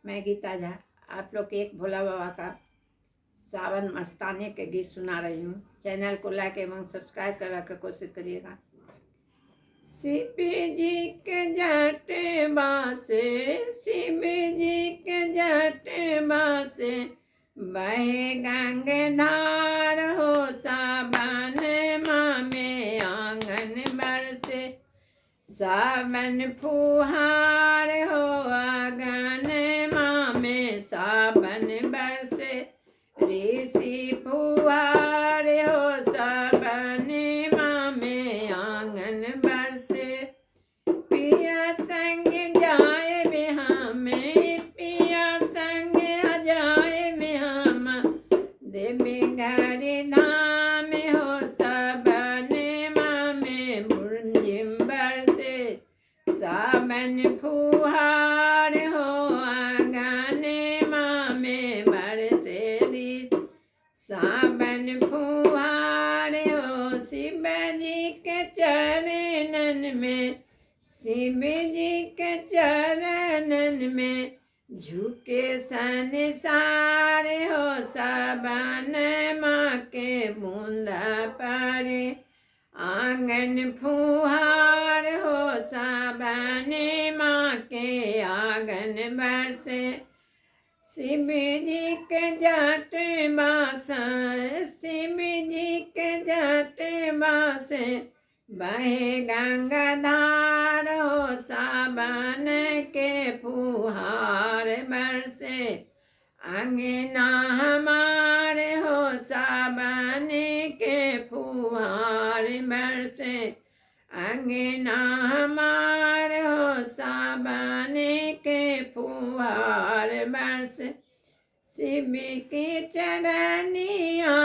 मैं गीता झा आप लोग के एक भोला बाबा का सावन मस्ताने के गीत सुना रही हूँ। चैनल को लाइक एवं सब्सक्राइब करने की कोशिश करिएगा। शिव जी के जटवा से, शिव जी के जटवा से बहे गंगाधार हो। सावन माह में आंगन बरसे सावन फुहार हो। आंगन माह में सावन बरसे ऋषि फुहार हो। सावन माह में आंगन बरसे पिया संग जाए बिहार में, पिया संग जाए बिहार देवी घर धाम हो। सावन माह में मुरझिम बरसे सावन फुहार हो। आंगन माह में बरसे सावन फुहार हो। शिव जी के चरणन में, शिव जी के चरणन में झुके संसार हो। सावन माह के बूंदा पारे आंगन फुहार हो। सावन माह के आंगन बरसे शिव जी के जटवा से, शिव जी के जटवा से बहे गंगाधार हो। सावन के फुहार बरसे अंगना हमारे हो। सावन के फुहार बरसे अंगना हमारे हो। सावन के फुहार बरसे शिव की चरनिया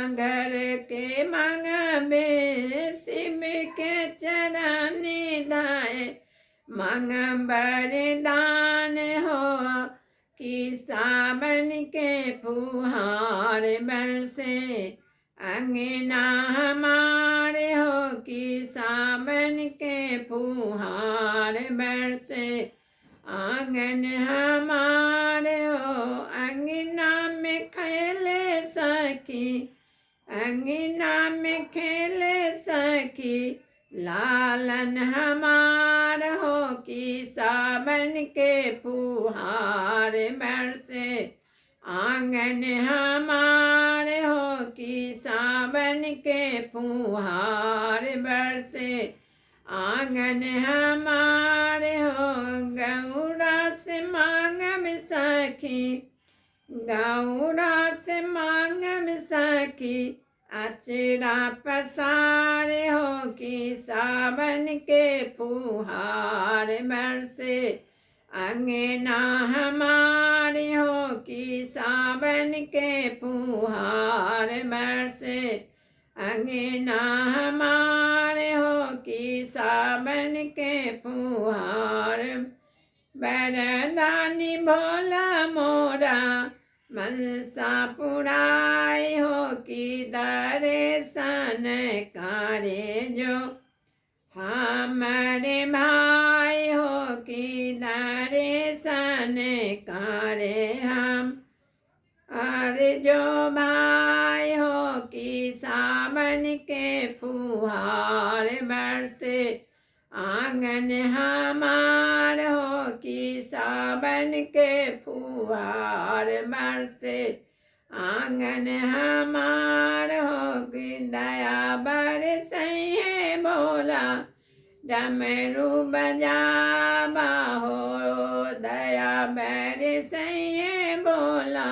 घर के मंगबे। शिव के चरनी दाए मंग वरदान हो। कि सावन के फुहार बरसे अंगना हमारे हो। कि सावन के फुहार बरसे आंगन हमारे हो। अंगना में खेले सखी, अंगना में खेले सखी लालन हमार हो। कि सावन के फुहार बरसे आंगन हमारे हो। कि सावन के फुहार बरसे आंगन हमारे हो। गौरा से मांगम सखी, गौरा से मांगम सखी अचरा पसारे हो। कि सावन के फुहार बरसे अंगना हमारे हो। कि सावन के फुहार बरसे अंगना हमारे हो। कि सावन के फुहार वरदानी भोला मोरा मनसा पुराई हो। कि दर्शन करे जो हमारे भाई हो। कि दर्शन करे हम अरे जो भाई हो। कि सावन के फुहार बरसे आंगन हमार हो। कि सावन के फुहार बरसे आंगन हमार हो। कि दया बरसइहे भोला डमरू बजावा हो। दया बरसइहे भोला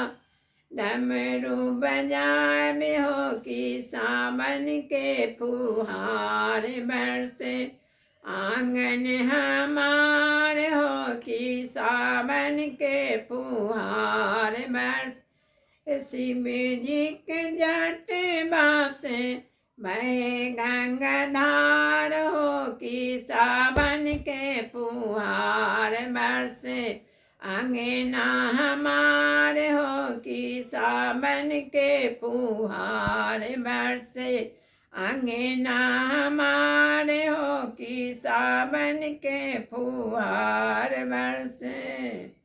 डमरू बजावे हो। कि सावन के फुहार बरसे आंगन हमार हो। कि सावन के फुहार बरसे शिव जी के जटवा से बहे गंगाधार हो। कि सावन के फुहार बरसे अंगना हमारे हो। कि सावन के फुहार बरसे अंगना हमारे हो। कि सावन के फुहार बरसे।